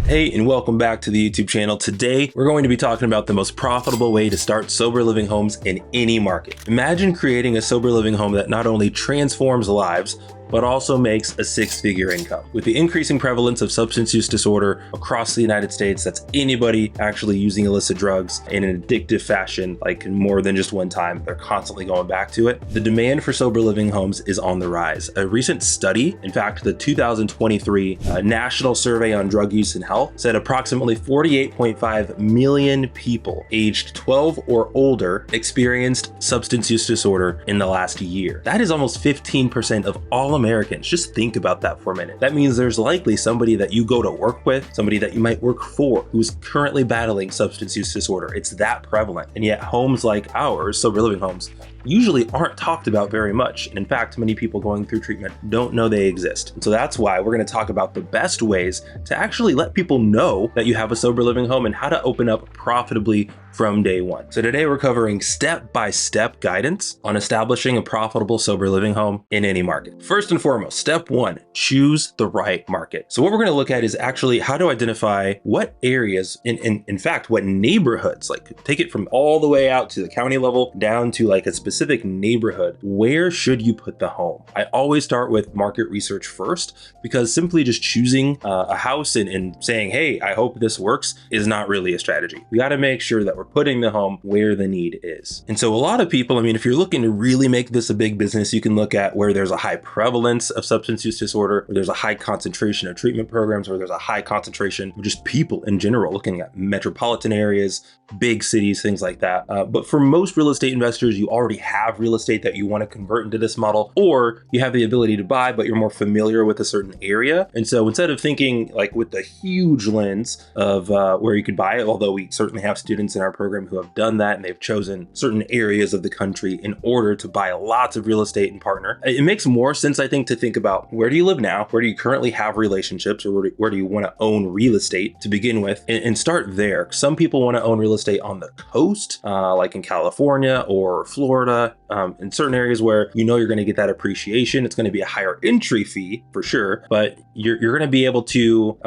Hey, and welcome back to the YouTube channel. Today, we're going to be talking about the most profitable way to start sober living homes in any market. Imagine creating a sober living home that not only transforms lives, but also makes a six-figure income. With the increasing prevalence of substance use disorder across the United States, that's anybody actually using illicit drugs in an addictive fashion, like more than just one time. They're constantly going back to it. The demand for sober living homes is on the rise. A recent study, in fact, the 2023 National Survey on Drug Use and Health, said approximately 48.5 million people aged 12 or older experienced substance use disorder in the last year. That is almost 15% of all Americans. Just think about that for a minute. That means there's likely somebody that you go to work with, somebody that you might work for, who's currently battling substance use disorder. It's that prevalent. And yet homes like ours, sober living homes, usually aren't talked about very much. And in fact, many people going through treatment don't know they exist. And so that's why we're going to talk about the best ways to actually let people know that you have a sober living home and how to open up profitably from day one. So today we're covering step-by-step guidance on establishing a profitable sober living home in any market. First and foremost, step one, choose the right market. So what we're going to look at is actually how to identify what areas, in fact, what neighborhoods, like take it from all the way out to the county level down to like a specific neighborhood. Where should you put the home? I always start with market research first, because simply just choosing a house and saying, hey, I hope this works is not really a strategy. We got to make sure that we're putting the home where the need is. And so a lot of people, I mean, if you're looking to really make this a big business, you can look at where there's a high prevalence of substance use disorder, where there's a high concentration of treatment programs, where there's a high concentration of just people in general, looking at metropolitan areas, big cities, things like that. But for most real estate investors, you already have real estate that you want to convert into this model, or you have the ability to buy, but you're more familiar with a certain area. And so instead of thinking like with the huge lens of where you could buy it, although we certainly have students in our program who have done that and they've chosen certain areas of the country in order to buy lots of real estate and partner, it makes more sense, I think, to think about where do you live now, where do you currently have relationships, or where do you want to own real estate to begin with, and start there. Some people want to own real estate on the coast, like in California or Florida, in certain areas where you know you're going to get that appreciation. It's going to be a higher entry fee for sure, but you're going to be able to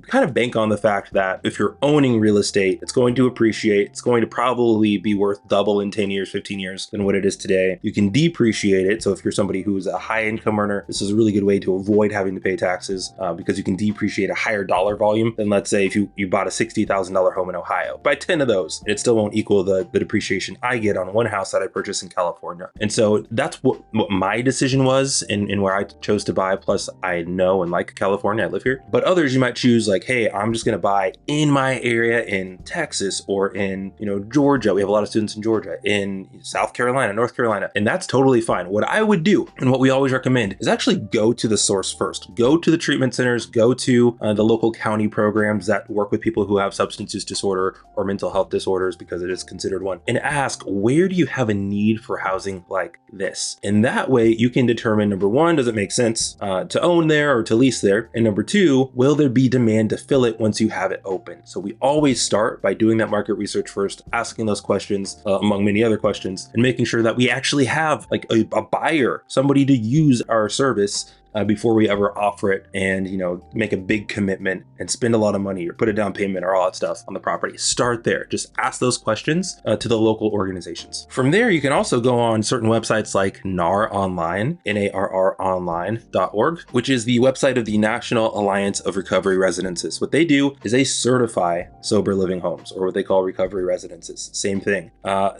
kind of bank on the fact that if you're owning real estate, it's going to appreciate. It's going to probably be worth double in 10 years, 15 years than what it is today. You can depreciate it. So if you're somebody who is a high income earner, this is a really good way to avoid having to pay taxes because you can depreciate a higher dollar volume than, let's say, if you bought a $60,000 home in Ohio. Buy 10 of those, and it still won't equal the depreciation I get on one house that I purchased in California. And so that's what my decision was and where I chose to buy. Plus, I know and like California, I live here. But others, you might choose like, hey, I'm just going to buy in my area in Texas or in, Georgia. We have a lot of students in Georgia, in South Carolina, North Carolina, and that's totally fine. What I would do, and what we always recommend, is actually go to the source first. Go to the treatment centers, go to the local county programs that work with people who have substance use disorder or mental health disorders, because it is considered one, and ask, where do you have a need for housing like this? And that way you can determine, number one, does it make sense to own there or to lease there? And number two, will there be demand to fill it once you have it open? So we always start by doing that market research first, asking those questions among many other questions, and making sure that we actually have like a buyer, somebody to use our service before we ever offer it and, make a big commitment and spend a lot of money or put a down payment or all that stuff on the property. Start there. Just ask those questions to the local organizations. From there, you can also go on certain websites like NAR Online, NARR online.org, which is the website of the National Alliance of Recovery Residences. What they do is they certify sober living homes, or what they call recovery residences. Same thing.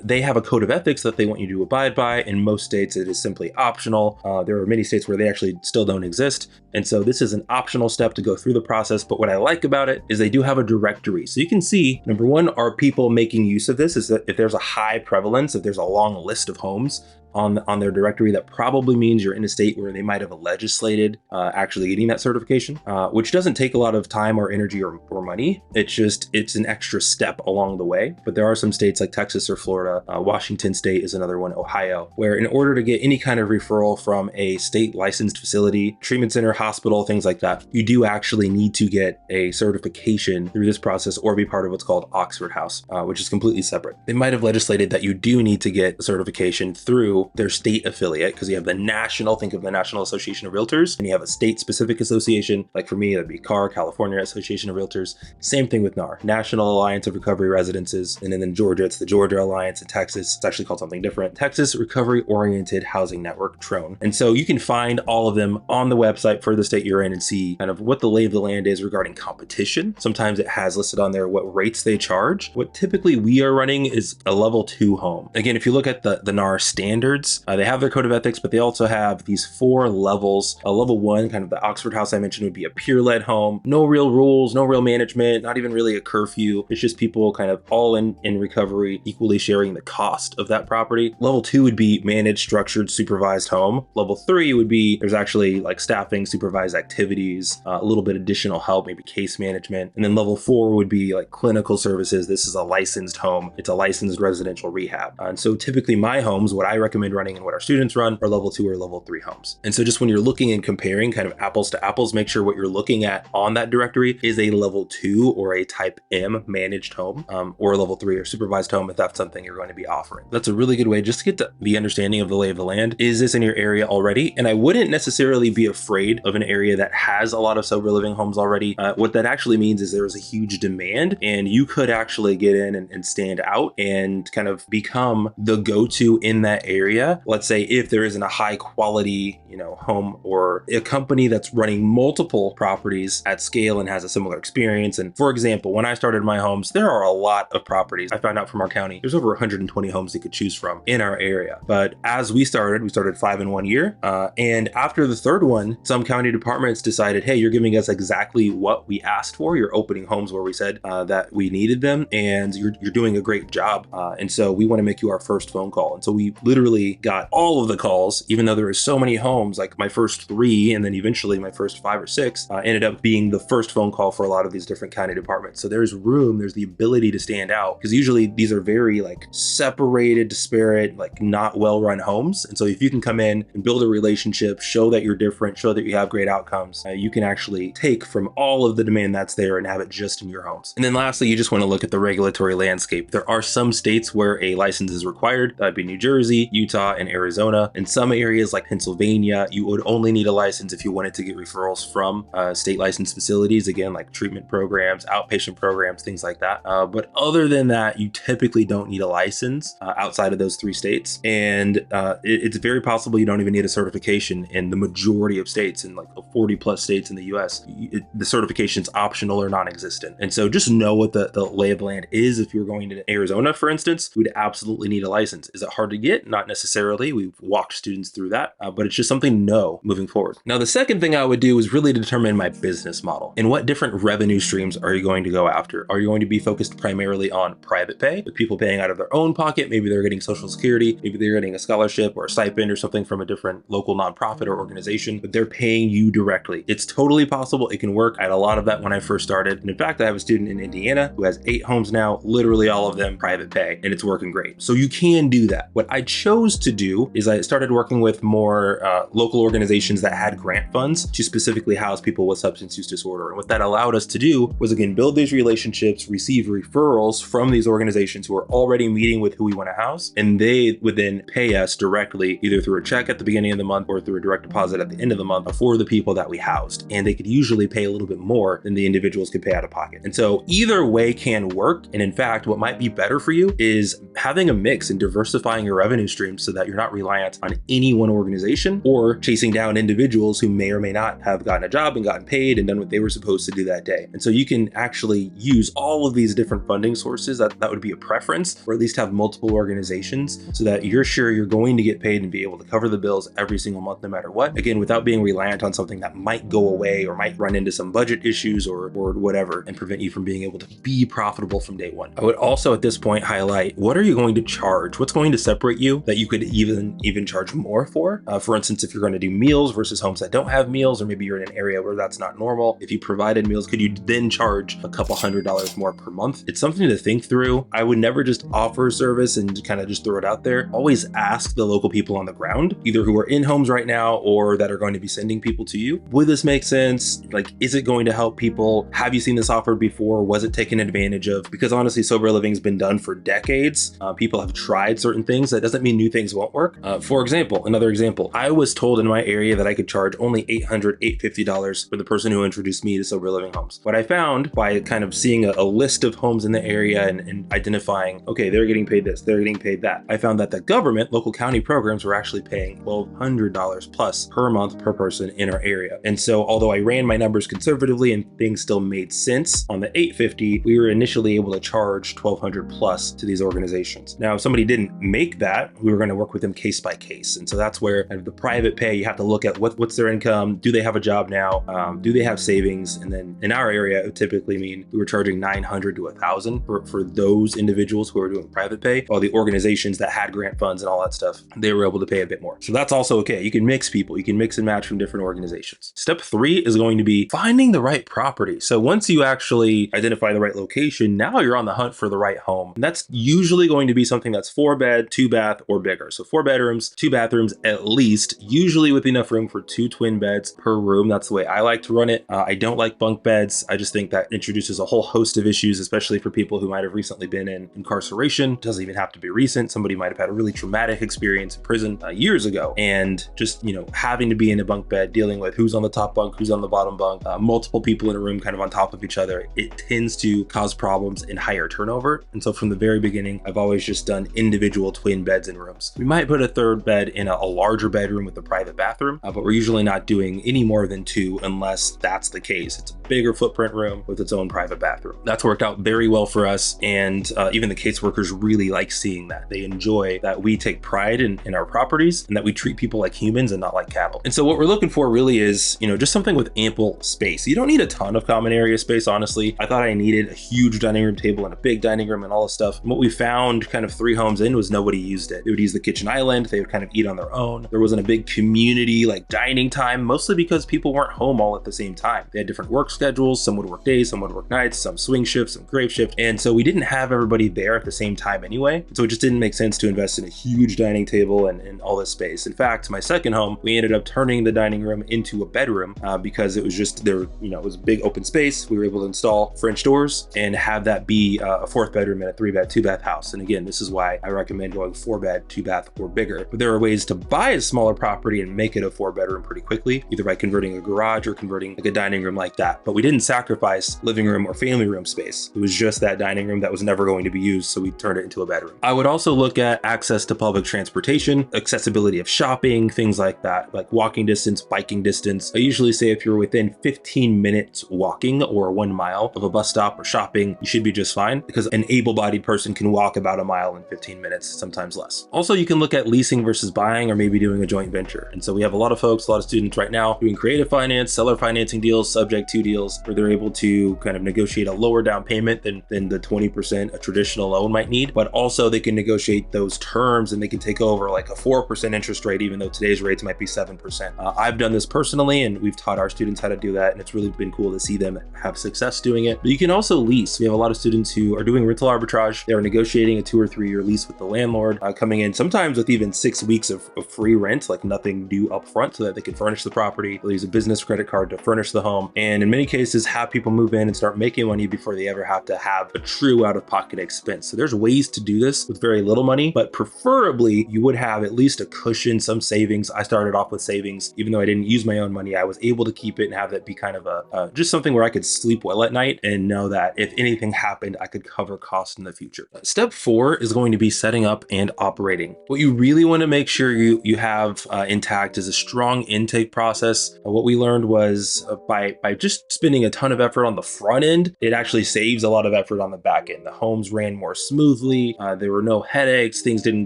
They have a code of ethics that they want you to abide by. In most states, it is simply optional. There are many states where they actually still don't exist. And so this is an optional step to go through the process. But what I like about it is they do have a directory. So you can see, number one, are people making use of this? Is that if there's a high prevalence, if there's a long list of homes on their directory, that probably means you're in a state where they might have legislated actually getting that certification, which doesn't take a lot of time or energy or money. It's an extra step along the way. But there are some states like Texas or Florida, Washington State is another one, Ohio, where in order to get any kind of referral from a state licensed facility, treatment center, hospital, things like that, you do actually need to get a certification through this process or be part of what's called Oxford House, which is completely separate. They might have legislated that you do need to get a certification through also their state affiliate, because you have the national, think of the National Association of Realtors, and you have a state specific association. Like for me, that'd be CAR, California Association of Realtors. Same thing with NAR, National Alliance of Recovery Residences. And then in Georgia, it's the Georgia Alliance. In Texas, it's actually called something different, Texas Recovery Oriented Housing Network, TRON. And so you can find all of them on the website for the state you're in and see kind of what the lay of the land is regarding competition. Sometimes it has listed on there what rates they charge. What typically we are running is a level 2 home. Again, if you look at the NAR standards, they have their code of ethics, but they also have these 4 levels. A level 1, kind of the Oxford house I mentioned, would be a peer-led home. No real rules, no real management, not even really a curfew. It's just people kind of all in recovery, equally sharing the cost of that property. Level 2 would be managed, structured, supervised home. Level 3 would be there's actually like staffing, supervised activities, a little bit additional help, maybe case management. And then level 4 would be like clinical services. This is a licensed home. It's a licensed residential rehab. And so typically my homes, what I recommend running and what our students run are level 2 or level 3 homes. And so just when you're looking and comparing kind of apples to apples, make sure what you're looking at on that directory is a level 2 or a type M managed home, or a level 3 or supervised home if that's something you're going to be offering. That's a really good way just to get the understanding of the lay of the land. Is this in your area already? And I wouldn't necessarily be afraid of an area that has a lot of sober living homes already. What that actually means is there is a huge demand, and you could actually get in and stand out and kind of become the go-to in that area. Let's say if there isn't a high quality, home or a company that's running multiple properties at scale and has a similar experience. And for example, when I started my homes, there are a lot of properties. I found out from our county, there's over 120 homes you could choose from in our area. But as we started 5 in 1 year. And after the third one, some county departments decided, hey, you're giving us exactly what we asked for. You're opening homes where we said that we needed them, and you're doing a great job. And so we want to make you our first phone call. And so we literally got all of the calls, even though there were so many homes, like my first 3, and then eventually my first 5 or 6 ended up being the first phone call for a lot of these different county departments. So there's the ability to stand out, because usually these are very like separated, disparate, like not well-run homes. And so if you can come in and build a relationship, show that you're different, show that you have great outcomes, you can actually take from all of the demand that's there and have it just in your homes. And then lastly, you just want to look at the regulatory landscape. There are some states where a license is required. That'd be New Jersey, Utah, and Arizona. In some areas like Pennsylvania, you would only need a license if you wanted to get referrals from state licensed facilities, again, like treatment programs, outpatient programs, things like that. But other than that, you typically don't need a license outside of those 3 states. And it's very possible you don't even need a certification in the majority of states. In like 40 plus states in the US, the certification's optional or non-existent. And so just know what the lay of the land is. If you're going to Arizona, for instance, we'd absolutely need a license. Is it hard to get? Not necessarily. We've walked students through that, but it's just something to know moving forward. Now, the second thing I would do is really determine my business model and what different revenue streams are you going to go after? Are you going to be focused primarily on private pay, with people paying out of their own pocket? Maybe they're getting Social Security, maybe they're getting a scholarship or a stipend or something from a different local nonprofit or organization, but they're paying you directly. It's totally possible. It can work. I had a lot of that when I first started. And in fact, I have a student in Indiana who has 8 homes now, literally all of them private pay, and it's working great. So you can do that. What I chose to do is I started working with more local organizations that had grant funds to specifically house people with substance use disorder. And what that allowed us to do was, again, build these relationships, receive referrals from these organizations who are already meeting with who we want to house, and they would then pay us directly, either through a check at the beginning of the month or through a direct deposit at the end of the month for the people that we housed. And they could usually pay a little bit more than the individuals could pay out of pocket. And so either way can work. And in fact, what might be better for you is having a mix and diversifying your revenue streams so that you're not reliant on any one organization or chasing down individuals who may or may not have gotten a job and gotten paid and done what they were supposed to do that day. And so you can actually use all of these different funding sources. That would be a preference, or at least have multiple organizations so that you're sure you're going to get paid and be able to cover the bills every single month, no matter what. Again, without being reliant on something that might go away or might run into some budget issues or whatever and prevent you from being able to be profitable from day one. I would also at this point highlight, what are you going to charge? What's going to separate you that you could even charge more for? For instance, if you're going to do meals versus homes that don't have meals, or maybe you're in an area where that's not normal. If you provided meals, could you then charge a couple $100s more per month? It's something to think through. I would never just offer service and kind of just throw it out there. Always ask the local people on the ground, either who are in homes right now or that are going to be sending people to you. Would this make sense? Like, is it going to help people? Have you seen this offered before? Was it taken advantage of? Because honestly, sober living has been done for decades. People have tried certain things. That doesn't mean new you things won't work. For example, another example, I was told in my area that I could charge only $800, $850 for the person who introduced me to sober living homes. What I found by kind of seeing a list of homes in the area and identifying, okay, they're getting paid this, they're getting paid that, I found that the government, local county programs were actually paying $1,200 plus per month per person in our area. And so although I ran my numbers conservatively and things still made sense, on the $850, we were initially able to charge $1,200 plus to these organizations. Now, if somebody didn't make that, we were going to work with them case by case. And so that's where kind of the private pay, you have to look at what's their income, do they have a job now, do they have savings? And then in our area, it would typically mean we were charging $900 to $1,000 for those individuals who are doing private pay, while the organizations that had grant funds and all that stuff, they were able to pay a bit more. So that's also okay. You can mix people, you can mix and match from different organizations. Step 3 is going to be finding the right property. So once you actually identify the right location, now you're on the hunt for the right home. And that's usually going to be something that's 4-bed, 2-bath or bigger. So 4 bedrooms, 2 bathrooms at least, usually with enough room for 2 twin beds per room. That's the way I like to run it. I don't like bunk beds. I just think that introduces a whole host of issues, especially for people who might have recently been in incarceration. It doesn't even have to be recent. Somebody might have had a really traumatic experience in prison years ago. And just, having to be in a bunk bed, dealing with who's on the top bunk, who's on the bottom bunk, multiple people in a room kind of on top of each other, it tends to cause problems and higher turnover. And so from the very beginning, I've always just done individual twin beds in rooms. We might put a 3rd bed in a larger bedroom with a private bathroom, but we're usually not doing any more than 2 unless that's the case. It's a bigger footprint room with its own private bathroom. That's worked out very well for us. And even the caseworkers really like seeing that. They enjoy that we take pride in our properties and that we treat people like humans and not like cattle. And so what we're looking for really is, just something with ample space. You don't need a ton of common area space, honestly. I thought I needed a huge dining room table and a big dining room and all this stuff. And what we found kind of 3 homes in was nobody used it. They would use the kitchen island. They would kind of eat on their own. There wasn't a big community like dining time, mostly because people weren't home all at the same time. They had different work schedules. Some would work days, some would work nights, some swing shifts, some grave shift. And so we didn't have everybody there at the same time anyway. So it just didn't make sense to invest in a huge dining table and all this space. In fact, my second home, we ended up turning the dining room into a bedroom because it was just there, it was a big open space. We were able to install French doors and have that be a 4th bedroom and a 3-bed, 2-bath house. And again, this is why I recommend going 4-bed, 2-bath or bigger. But there are ways to buy a smaller property and make it a 4-bedroom pretty quickly, either by converting a garage or converting like a dining room like that. But we didn't sacrifice living room or family room space. It was just that dining room that was never going to be used, so we turned it into a bedroom. I would also look at access to public transportation, accessibility of shopping, things like that, like walking distance, biking distance. I usually say if you're within 15 minutes walking or 1 mile of a bus stop or shopping, you should be just fine, because an able-bodied person can walk about a mile in 15 minutes, sometimes less. Also, you can look at leasing versus buying, or maybe doing a joint venture. And so we have a lot of folks, a lot of students right now doing creative finance, seller financing deals, subject to deals, where they're able to kind of negotiate a lower down payment than the 20% a traditional loan might need, but also they can negotiate those terms and they can take over like a 4% interest rate, even though today's rates might be 7%. I've done this personally, and we've taught our students how to do that, and it's really been cool to see them have success doing it. But you can also lease. We have a lot of students who are doing rental arbitrage. They're negotiating a 2 or 3 year lease with the landlord, coming in sometimes with even 6 weeks of free rent, like nothing due up front, so that they can furnish the property. They'll use a business credit card to furnish the home, and in many cases have people move in and start making money before they ever have to have a true out-of-pocket expense. So there's ways to do this with very little money, but preferably you would have at least a cushion, some savings. I started off with savings. Even though I didn't use my own money, I was able to keep it and have that be kind of a just something where I could sleep well at night and know that if anything happened, I could cover costs in the future. Step 4 is going to be setting up and operating. What you really want to make sure you have intact is a strong intake process. What we learned was by just spending a ton of effort on the front end, it actually saves a lot of effort on the back end. The homes ran more smoothly. There were no headaches. Things didn't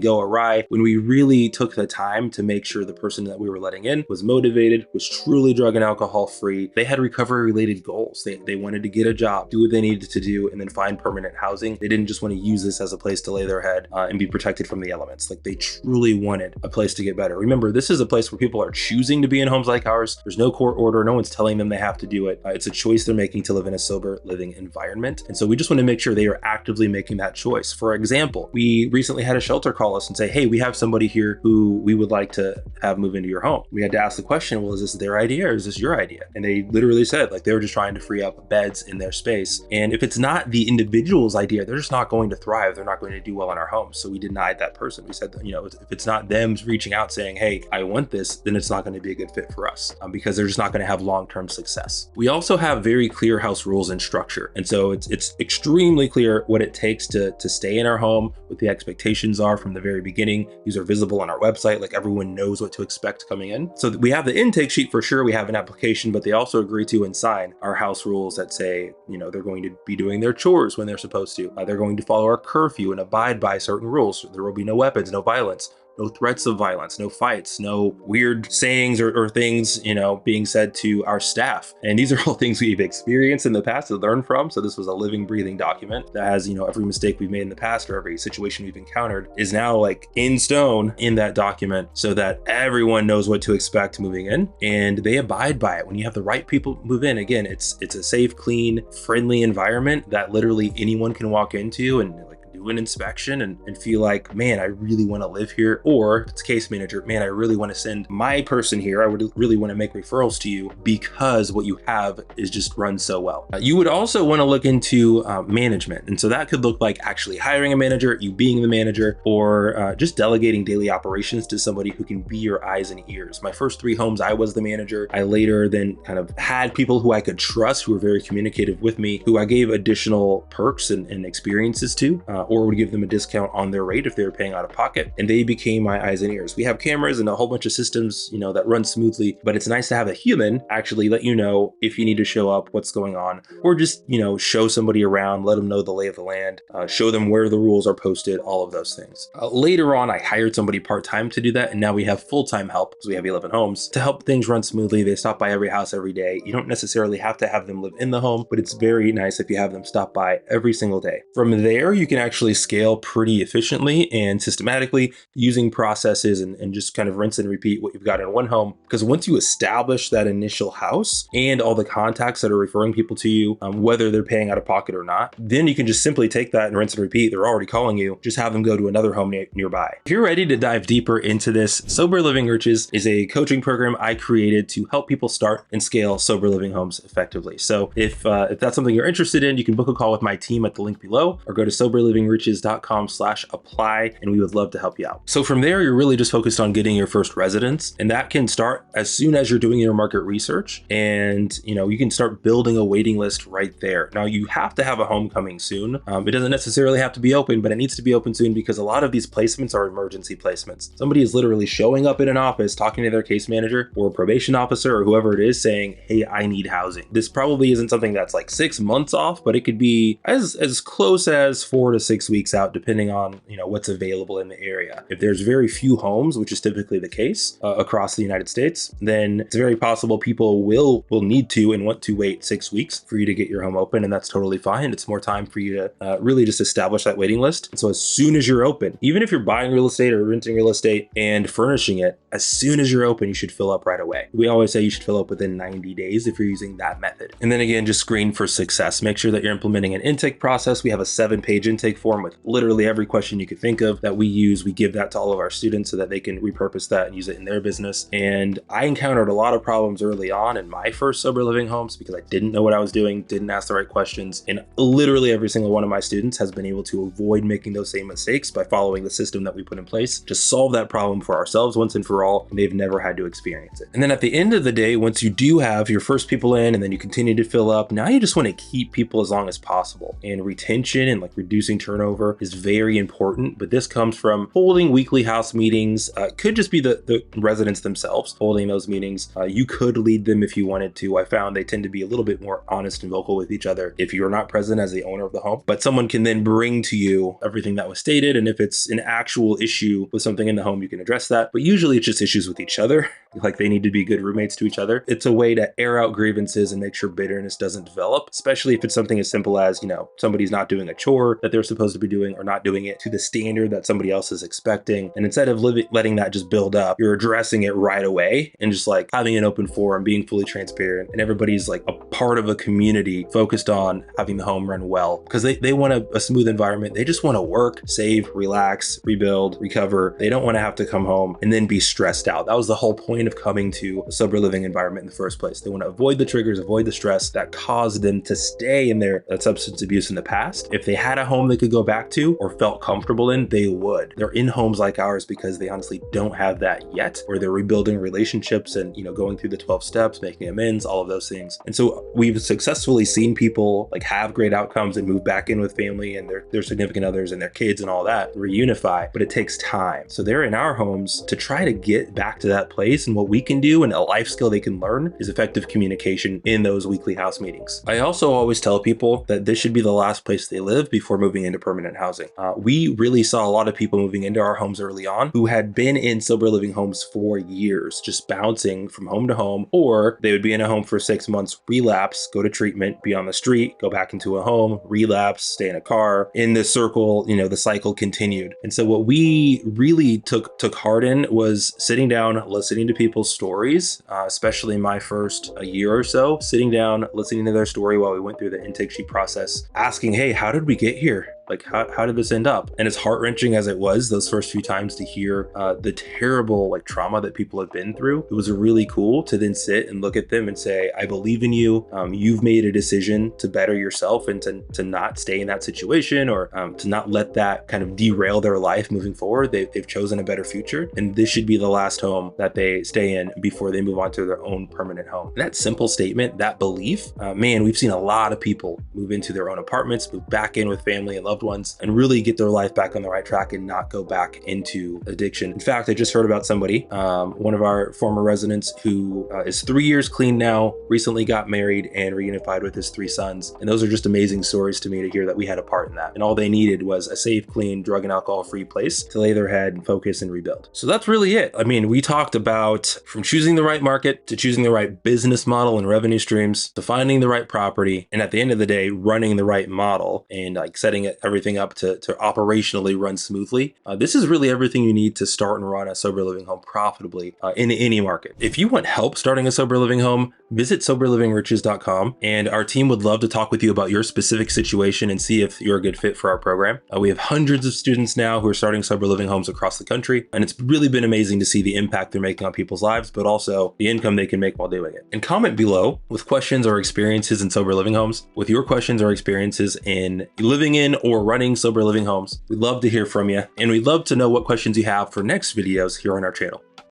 go awry. When we really took the time to make sure the person that we were letting in was motivated, was truly drug and alcohol free. They had recovery related goals. They wanted to get a job, do what they needed to do, and then find permanent housing. They didn't just want to use this as a place to lay their head and be protected from the elements. Like, they truly wanted a place to get better. Remember, this is a place where people are choosing to be in homes like ours. There's no court order. No one's telling them they have to do it. It's a choice they're making to live in a sober living environment. And so we just want to make sure they are actively making that choice. For example, we recently had a shelter call us and say, hey, we have somebody here who we would like to have move into your home. We had to ask the question, well, is this their idea or is this your idea? And they literally said, like, they were just trying to free up beds in their space. And if it's not the individual's idea, they're just not going to thrive. They're not going to do well in our homes. So we denied that person. we said that, if it's not them reaching out saying, hey, I want this, then it's not going to be a good fit for us, because they're just not going to have long-term success. We also have very clear house rules and structure. And so it's extremely clear what it takes to stay in our home, what the expectations are from the very beginning. These are visible on our website, like everyone knows what to expect coming in. So we have the intake sheet for sure, we have an application, but they also agree to and sign our house rules that say, they're going to be doing their chores when they're supposed to. They're going to follow our curfew and abide by certain rules. There will be no weapons, no violence, no threats of violence, no fights, no weird sayings or things, being said to our staff. And these are all things we've experienced in the past to learn from. So this was a living, breathing document that has, every mistake we've made in the past or every situation we've encountered is now like in stone in that document so that everyone knows what to expect moving in and they abide by it. When you have the right people move in, again, it's a safe, clean, friendly environment that literally anyone can walk into and do an inspection and feel like, man, I really want to live here. Or if it's case manager, man, I really want to send my person here. I would really want to make referrals to you because what you have is just run so well. You would also want to look into management. And so that could look like actually hiring a manager, you being the manager, or just delegating daily operations to somebody who can be your eyes and ears. My first 3 homes, I was the manager. I later then kind of had people who I could trust, who were very communicative with me, who I gave additional perks and experiences to, or would give them a discount on their rate if they were paying out of pocket. And they became my eyes and ears. We have cameras and a whole bunch of systems, that run smoothly, but it's nice to have a human actually let you know if you need to show up, what's going on, or just, show somebody around, let them know the lay of the land, show them where the rules are posted, all of those things. Later on, I hired somebody part-time to do that. And now we have full-time help because we have 11 homes to help things run smoothly. They stop by every house every day. You don't necessarily have to have them live in the home, but it's very nice if you have them stop by every single day. From there, you can actually scale pretty efficiently and systematically using processes and just kind of rinse and repeat what you've got in one home. Because once you establish that initial house and all the contacts that are referring people to you, whether they're paying out of pocket or not, then you can just simply take that and rinse and repeat. They're already calling you, just have them go to another home nearby. If you're ready to dive deeper into this, Sober Living Riches is a coaching program I created to help people start and scale sober living homes effectively. So if that's something you're interested in, you can book a call with my team at the link below or go to soberlivingriches.com/apply, and we would love to help you out. So from there, you're really just focused on getting your first residence, and that can start as soon as you're doing your market research, and you can start building a waiting list right there. Now you have to have a home coming soon. It doesn't necessarily have to be open, but it needs to be open soon because a lot of these placements are emergency placements. Somebody is literally showing up in an office, talking to their case manager or probation officer or whoever it is saying, hey, I need housing. This probably isn't something that's like 6 months off, but it could be as close as 4 to 6 weeks out, depending on what's available in the area. If there's very few homes, which is typically the case across the United States, then it's very possible people will need to and want to wait 6 weeks for you to get your home open, and that's totally fine. It's more time for you to really just establish that waiting list. And so as soon as you're open, even if you're buying real estate or renting real estate and furnishing it, as soon as you're open, you should fill up right away. We always say you should fill up within 90 days if you're using that method. And then again, just screen for success. Make sure that you're implementing an intake process. We have a 7-page intake form with literally every question you could think of that we use. We give that to all of our students so that they can repurpose that and use it in their business. And I encountered a lot of problems early on in my first sober living homes because I didn't know what I was doing, didn't ask the right questions. And literally every single one of my students has been able to avoid making those same mistakes by following the system that we put in place to solve that problem for ourselves once and for all. And they've never had to experience it. And then at the end of the day, once you do have your first people in and then you continue to fill up, now you just want to keep people as long as possible. And retention and like reducing turnover is very important, but this comes from holding weekly house meetings. Could just be the residents themselves holding those meetings. You could lead them if you wanted to. I found they tend to be a little bit more honest and vocal with each other if you're not present as the owner of the home, but someone can then bring to you everything that was stated. And if it's an actual issue with something in the home, you can address that. But usually it's just issues with each other. Like they need to be good roommates to each other. It's a way to air out grievances and make sure bitterness doesn't develop, especially if it's something as simple as, somebody's not doing a chore that they're supposed to be doing or not doing it to the standard that somebody else is expecting. And instead of letting that just build up, you're addressing it right away and just like having an open forum, being fully transparent, and everybody's like a part of a community focused on having the home run well because they want a smooth environment. They just want to work, save, relax, rebuild, recover. They don't want to have to come home and then be stressed out. That was the whole point point of coming to a sober living environment in the first place. They want to avoid the triggers, avoid the stress that caused them to stay in their substance abuse in the past. If they had a home they could go back to or felt comfortable in, they would. They're in homes like ours because they honestly don't have that yet, or they're rebuilding relationships and, you know, going through the 12 steps, making amends, all of those things. And so we've successfully seen people like have great outcomes and move back in with family and their significant others and their kids and all that, reunify, but it takes time. So they're in our homes to try to get back to that place, and what we can do and a life skill they can learn is effective communication in those weekly house meetings. I also always tell people that this should be the last place they live before moving into permanent housing. We really saw a lot of people moving into our homes early on who had been in sober living homes for years, just bouncing from home to home, or they would be in a home for 6 months, relapse, go to treatment, be on the street, go back into a home, relapse, stay in a car. In this circle, you know, the cycle continued. And so what we really took heart in was sitting down, listening to people's stories, especially my first year or so, sitting down, listening to their story while we went through the intake sheet process, asking, hey, how did we get here? Like, how did this end up? And as heart-wrenching as it was those first few times to hear the terrible like trauma that people have been through, it was really cool to then sit and look at them and say, I believe in you. You've made a decision to better yourself and to not stay in that situation, or to not let that kind of derail their life moving forward. They've chosen a better future, and this should be the last home that they stay in before they move on to their own permanent home. And that simple statement, that belief, man, we've seen a lot of people move into their own apartments, move back in with family and loved ones, and really get their life back on the right track and not go back into addiction. In fact, I just heard about somebody, one of our former residents who is 3 years clean now, recently got married and reunified with his 3 sons. And those are just amazing stories to me to hear that we had a part in that. And all they needed was a safe, clean, drug and alcohol free place to lay their head and focus and rebuild. So that's really it. I mean, we talked about from choosing the right market to choosing the right business model and revenue streams to finding the right property, and at the end of the day, running the right model and like setting everything up to operationally run smoothly. This is really everything you need to start and run a sober living home profitably in any market. If you want help starting a sober living home, visit soberlivingriches.com, and our team would love to talk with you about your specific situation and see if you're a good fit for our program. We have hundreds of students now who are starting sober living homes across the country, and it's really been amazing to see the impact they're making on people's lives, but also the income they can make while doing it. And comment below with questions or experiences in sober living homes, with your questions or experiences in living in or running sober living homes. We'd love to hear from you, and we'd love to know what questions you have for next videos here on our channel.